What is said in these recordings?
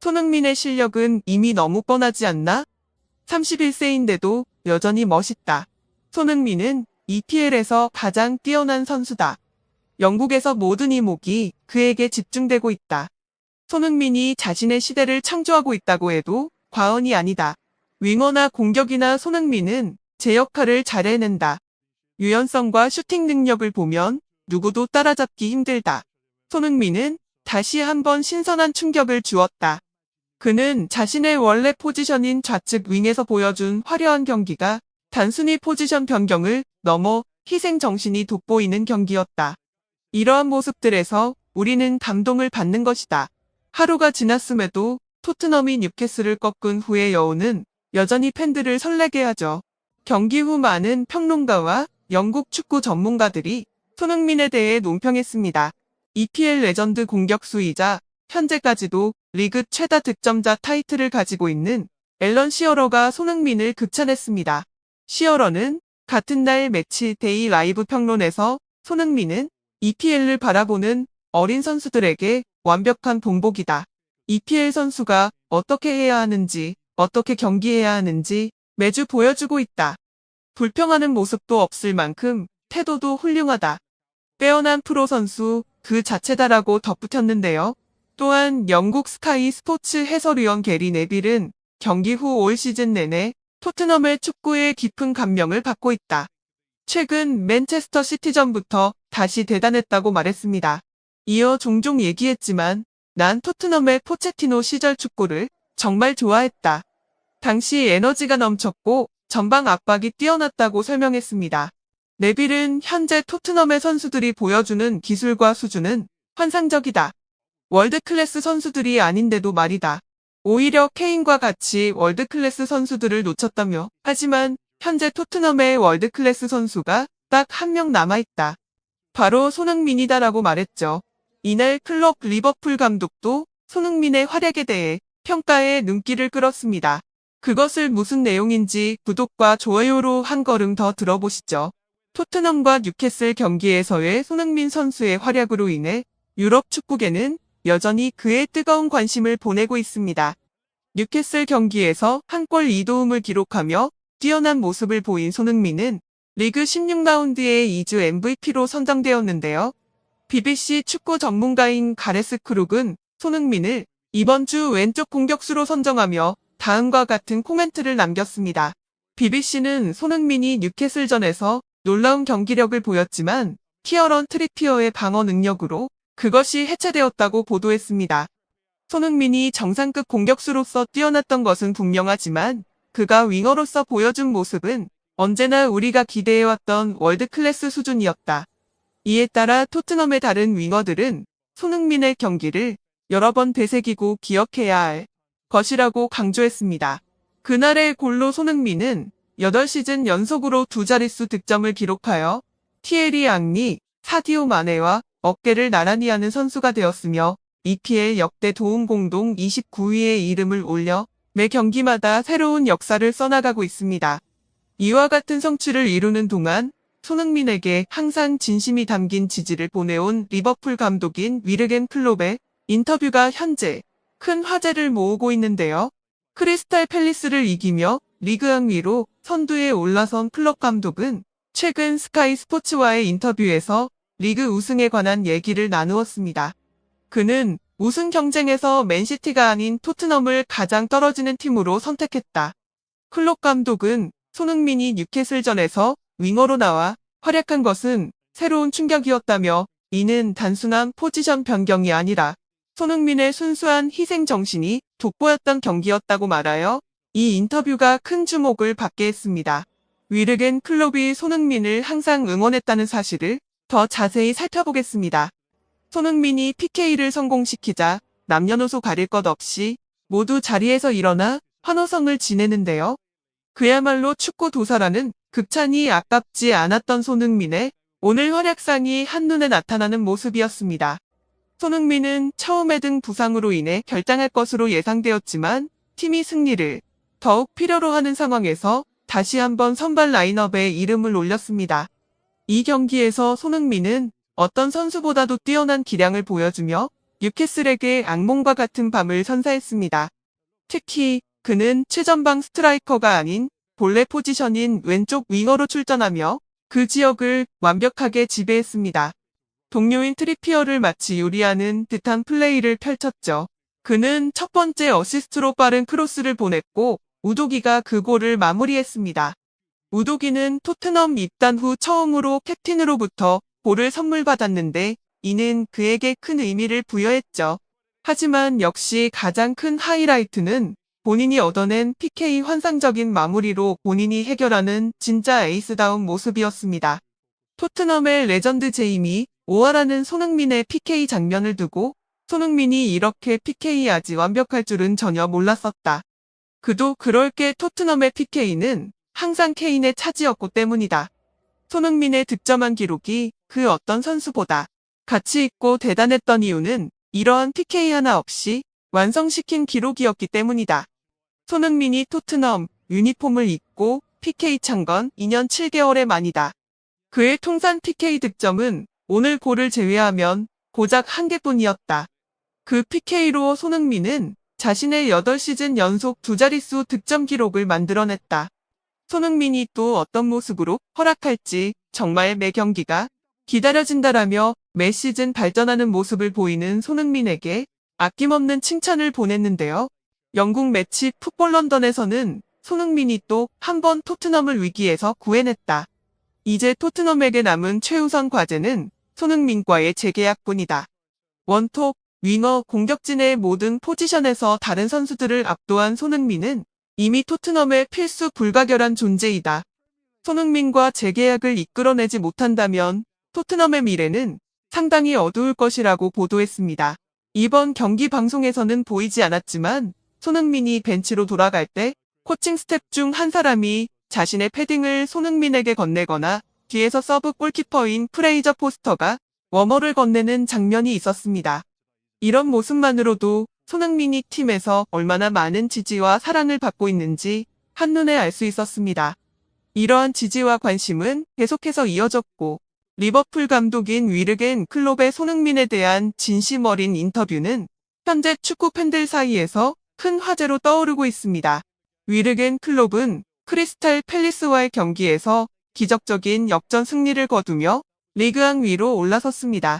손흥민의 실력은 이미 너무 뻔하지 않나? 31세인데도 여전히 멋있다. 손흥민은 EPL에서 가장 뛰어난 선수다. 영국에서 모든 이목이 그에게 집중되고 있다. 손흥민이 자신의 시대를 창조하고 있다고 해도 과언이 아니다. 윙어나 공격이나 손흥민은 제 역할을 잘 해낸다. 유연성과 슈팅 능력을 보면 누구도 따라잡기 힘들다. 손흥민은 다시 한번 신선한 충격을 주었다. 그는 자신의 원래 포지션인 좌측 윙에서 보여준 화려한 경기가 단순히 포지션 변경을 넘어 희생 정신이 돋보이는 경기였다. 이러한 모습들에서 우리는 감동을 받는 것이다. 하루가 지났음에도 토트넘이 뉴캐슬을 꺾은 후의 여운은 여전히 팬들을 설레게 하죠. 경기 후 많은 평론가와 영국 축구 전문가들이 손흥민에 대해 논평했습니다. EPL 레전드 공격수이자 현재까지도 리그 최다 득점자 타이틀을 가지고 있는 앨런 시어러가 손흥민을 극찬했습니다. 시어러는 같은 날 매치 데이 라이브 평론에서 손흥민은 EPL을 바라보는 어린 선수들에게 완벽한 본보기다. EPL 선수가 어떻게 해야 하는지, 어떻게 경기해야 하는지 매주 보여주고 있다. 불평하는 모습도 없을 만큼 태도도 훌륭하다. 빼어난 프로 선수 그 자체다라고 덧붙였는데요. 또한 영국 스카이 스포츠 해설위원 게리 네빌은 경기 후 올 시즌 내내 토트넘의 축구에 깊은 감명을 받고 있다. 최근 맨체스터 시티전부터 다시 대단했다고 말했습니다. 이어 종종 얘기했지만 난 토트넘의 포체티노 시절 축구를 정말 좋아했다. 당시 에너지가 넘쳤고 전방 압박이 뛰어났다고 설명했습니다. 네빌은 현재 토트넘의 선수들이 보여주는 기술과 수준은 환상적이다. 월드클래스 선수들이 아닌데도 말이다. 오히려 케인과 같이 월드클래스 선수들을 놓쳤다며. 하지만 현재 토트넘의 월드클래스 선수가 딱 한 명 남아있다. 바로 손흥민이다라고 말했죠. 이날 클럽 리버풀 감독도 손흥민의 활약에 대해 평가에 눈길을 끌었습니다. 그것을 무슨 내용인지 구독과 좋아요로 한 걸음 더 들어보시죠. 토트넘과 뉴캐슬 경기에서의 손흥민 선수의 활약으로 인해 유럽 축구계는 여전히 그의 뜨거운 관심을 보내고 있습니다. 뉴캐슬 경기에서 한 골 2도움을 기록하며 뛰어난 모습을 보인 손흥민은 리그 16라운드의 2주 MVP로 선정되었는데요. BBC 축구 전문가인 가레스 크룩은 손흥민을 이번 주 왼쪽 공격수로 선정하며 다음과 같은 코멘트를 남겼습니다. BBC는 손흥민이 뉴캐슬전에서 놀라운 경기력을 보였지만 키어런 트리피어의 방어 능력으로 그것이 해체되었다고 보도했습니다. 손흥민이 정상급 공격수로서 뛰어났던 것은 분명하지만 그가 윙어로서 보여준 모습은 언제나 우리가 기대해왔던 월드클래스 수준이었다. 이에 따라 토트넘의 다른 윙어들은 손흥민의 경기를 여러 번 되새기고 기억해야 할 것이라고 강조했습니다. 그날의 골로 손흥민은 8시즌 연속으로 두 자릿수 득점을 기록하여 티에리 앙리, 사디오 마네와 어깨를 나란히 하는 선수가 되었으며 EPL 역대 도움 공동 29위에 이름을 올려 매 경기마다 새로운 역사를 써나가고 있습니다. 이와 같은 성취를 이루는 동안 손흥민에게 항상 진심이 담긴 지지를 보내온 리버풀 감독인 위르겐 클롭의 인터뷰가 현재 큰 화제를 모으고 있는데요. 크리스탈 팰리스를 이기며 리그 항위로 선두에 올라선 클롭 감독은 최근 스카이 스포츠와의 인터뷰에서 리그 우승에 관한 얘기를 나누었습니다. 그는 우승 경쟁에서 맨시티가 아닌 토트넘을 가장 떨어지는 팀으로 선택했다. 클롭 감독은 손흥민이 뉴캐슬전에서 윙어로 나와 활약한 것은 새로운 충격이었다며 이는 단순한 포지션 변경이 아니라 손흥민의 순수한 희생 정신이 돋보였던 경기였다고 말하여 이 인터뷰가 큰 주목을 받게 했습니다. 위르겐 클롭이 손흥민을 항상 응원했다는 사실을 더 자세히 살펴보겠습니다. 손흥민이 PK를 성공시키자 남녀노소 가릴 것 없이 모두 자리에서 일어나 환호성을 지내는데요. 그야말로 축구 도사라는 극찬이 아깝지 않았던 손흥민의 오늘 활약상이 한눈에 나타나는 모습이었습니다. 손흥민은 처음에 등 부상으로 인해 결장할 것으로 예상되었지만 팀이 승리를 더욱 필요로 하는 상황에서 다시 한번 선발 라인업에 이름을 올렸습니다. 이 경기에서 손흥민은 어떤 선수보다도 뛰어난 기량을 보여주며 뉴캐슬에게 악몽과 같은 밤을 선사했습니다. 특히 그는 최전방 스트라이커가 아닌 본래 포지션인 왼쪽 윙어로 출전하며 그 지역을 완벽하게 지배했습니다. 동료인 트리피어를 마치 요리하는 듯한 플레이를 펼쳤죠. 그는 첫 번째 어시스트로 빠른 크로스를 보냈고 우도기가 그 골을 마무리했습니다. 우도기는 토트넘 입단 후 처음으로 캡틴으로부터 볼을 선물 받았는데 이는 그에게 큰 의미를 부여했죠. 하지만 역시 가장 큰 하이라이트는 본인이 얻어낸 PK 환상적인 마무리로 본인이 해결하는 진짜 에이스다운 모습이었습니다. 토트넘의 레전드 제이미 오아라는 손흥민의 PK 장면을 두고 손흥민이 이렇게 PK하지 완벽할 줄은 전혀 몰랐었다. 그도 그럴 게 토트넘의 PK는 항상 케인의 차지였고 때문이다. 손흥민의 득점한 기록이 그 어떤 선수보다 가치 있고 대단했던 이유는 이러한 PK 하나 없이 완성시킨 기록이었기 때문이다. 손흥민이 토트넘 유니폼을 입고 PK 찬 건 2년 7개월의 만이다. 그의 통산 PK 득점은 오늘 골을 제외하면 고작 1개뿐이었다. 그 PK로 손흥민은 자신의 8시즌 연속 두 자릿수 득점 기록을 만들어냈다. 손흥민이 또 어떤 모습으로 허락할지 정말 매 경기가 기다려진다라며 매 시즌 발전하는 모습을 보이는 손흥민에게 아낌없는 칭찬을 보냈는데요. 영국 매치 풋볼 런던에서는 손흥민이 또 한 번 토트넘을 위기에서 구해냈다. 이제 토트넘에게 남은 최우선 과제는 손흥민과의 재계약뿐이다. 원톱, 윙어, 공격진의 모든 포지션에서 다른 선수들을 압도한 손흥민은 이미 토트넘의 필수 불가결한 존재이다. 손흥민과 재계약을 이끌어내지 못한다면 토트넘의 미래는 상당히 어두울 것이라고 보도했습니다. 이번 경기 방송에서는 보이지 않았지만 손흥민이 벤치로 돌아갈 때 코칭 스텝 중 한 사람이 자신의 패딩을 손흥민에게 건네거나 뒤에서 서브 골키퍼인 프레이저 포스터가 워머를 건네는 장면이 있었습니다. 이런 모습만으로도 손흥민이 팀에서 얼마나 많은 지지와 사랑을 받고 있는지 한눈에 알 수 있었습니다. 이러한 지지와 관심은 계속해서 이어졌고 리버풀 감독인 위르겐 클롭의 손흥민에 대한 진심 어린 인터뷰는 현재 축구 팬들 사이에서 큰 화제로 떠오르고 있습니다. 위르겐 클롭은 크리스탈 팰리스와의 경기에서 기적적인 역전 승리를 거두며 리그왕 위로 올라섰습니다.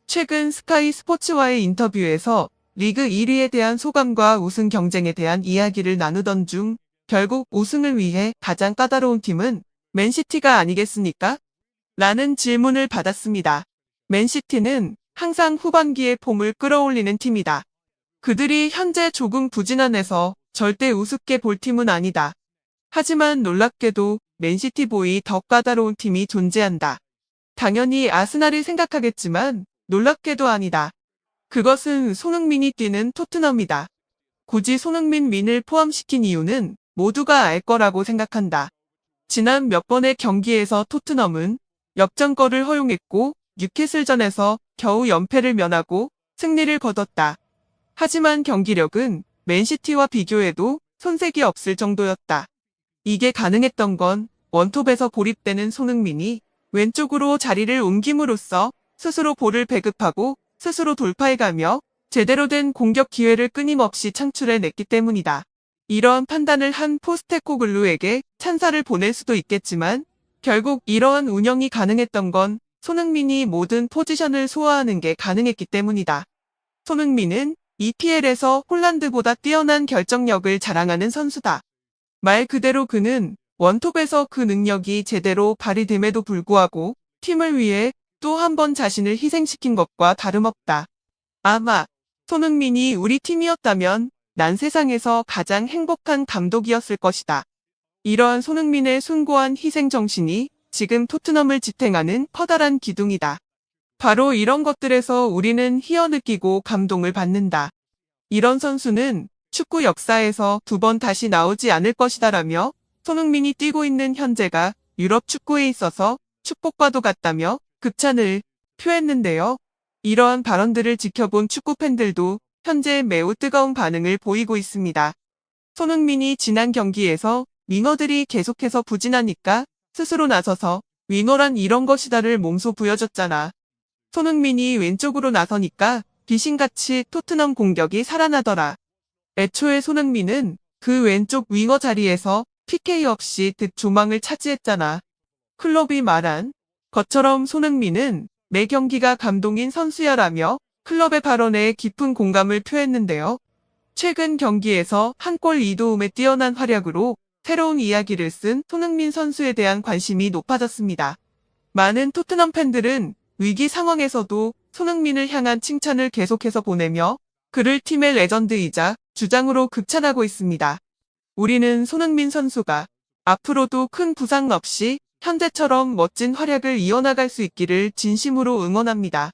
최근 스카이 스포츠와의 인터뷰에서 리그 1위에 대한 소감과 우승 경쟁에 대한 이야기를 나누던 중 결국 우승을 위해 가장 까다로운 팀은 맨시티가 아니겠습니까? 라는 질문을 받았습니다. 맨시티는 항상 후반기에 폼을 끌어올리는 팀이다. 그들이 현재 조금 부진한해서 절대 우습게 볼 팀은 아니다. 하지만 놀랍게도 맨시티보이 더 까다로운 팀이 존재한다. 당연히 아스날이 생각하겠지만 놀랍게도 아니다. 그것은 손흥민이 뛰는 토트넘이다. 굳이 손흥민 민을 포함시킨 이유는 모두가 알 거라고 생각한다. 지난 몇 번의 경기에서 토트넘은 역전골을 허용했고 뉴캐슬전에서 겨우 연패를 면하고 승리를 거뒀다. 하지만 경기력은 맨시티와 비교해도 손색이 없을 정도였다. 이게 가능했던 건 원톱에서 고립되는 손흥민이 왼쪽으로 자리를 옮김으로써 스스로 볼을 배급하고 스스로 돌파해가며 제대로 된 공격 기회를 끊임없이 창출해냈기 때문이다. 이러한 판단을 한 포스테코글루에게 찬사를 보낼 수도 있겠지만 결국 이러한 운영이 가능했던 건 손흥민이 모든 포지션을 소화하는 게 가능했기 때문이다. 손흥민은 EPL에서 홀란드보다 뛰어난 결정력을 자랑하는 선수다. 말 그대로 그는 원톱에서 그 능력이 제대로 발휘됨에도 불구하고 팀을 위해 또 한 번 자신을 희생시킨 것과 다름없다. 아마 손흥민이 우리 팀이었다면 난 세상에서 가장 행복한 감독이었을 것이다. 이러한 손흥민의 숭고한 희생정신이 지금 토트넘을 지탱하는 커다란 기둥이다. 바로 이런 것들에서 우리는 희어 느끼고 감동을 받는다. 이런 선수는 축구 역사에서 두 번 다시 나오지 않을 것이다라며 손흥민이 뛰고 있는 현재가 유럽 축구에 있어서 축복과도 같다며 극찬을 표했는데요. 이러한 발언들을 지켜본 축구 팬들도 현재 매우 뜨거운 반응을 보이고 있습니다. 손흥민이 지난 경기에서 윙어들이 계속해서 부진하니까 스스로 나서서 윙어란 이런 것이다를 몸소 보여줬잖아. 손흥민이 왼쪽으로 나서니까 귀신같이 토트넘 공격이 살아나더라. 애초에 손흥민은 그 왼쪽 윙어 자리에서 PK 없이 득조망을 차지했잖아. 클롭이 말한 것처럼 손흥민은 매 경기가 감동인 선수야라며 클럽의 발언에 깊은 공감을 표했는데요. 최근 경기에서 한 골 2도움의 뛰어난 활약으로 새로운 이야기를 쓴 손흥민 선수에 대한 관심이 높아졌습니다. 많은 토트넘 팬들은 위기 상황에서도 손흥민을 향한 칭찬을 계속해서 보내며 그를 팀의 레전드이자 주장으로 극찬하고 있습니다. 우리는 손흥민 선수가 앞으로도 큰 부상 없이 현재처럼 멋진 활약을 이어나갈 수 있기를 진심으로 응원합니다.